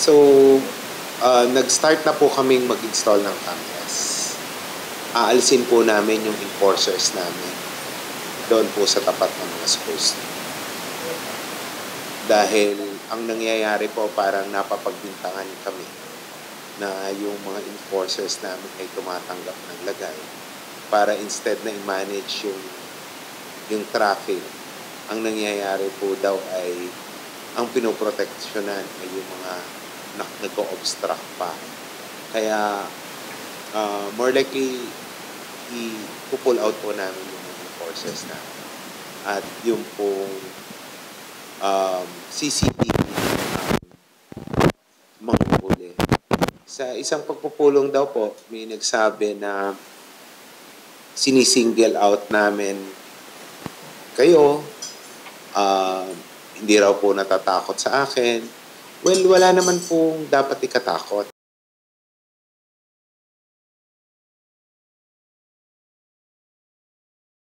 So, nag-start na po kaming mag-install ng cameras. Aalisin po namin yung enforcers namin doon po sa tapat ng mga schools. Dahil ang nangyayari po parang napapagbintangan kami na yung mga enforcers namin ay tumatanggap ng lagay para instead na i-manage yung traffic, ang nangyayari po daw ay ang pinoproteksyonan ay yung mga nag-o-obstruct pa. Kaya more likely i-pull out po namin yung mga enforcers namin. At yung pong CCTV manghuli. Sa isang pagpupulong daw po, may nagsabi na sinisingle out namin kayo, hindi raw po natatakot sa akin. Well, wala naman pong dapat ikatakot.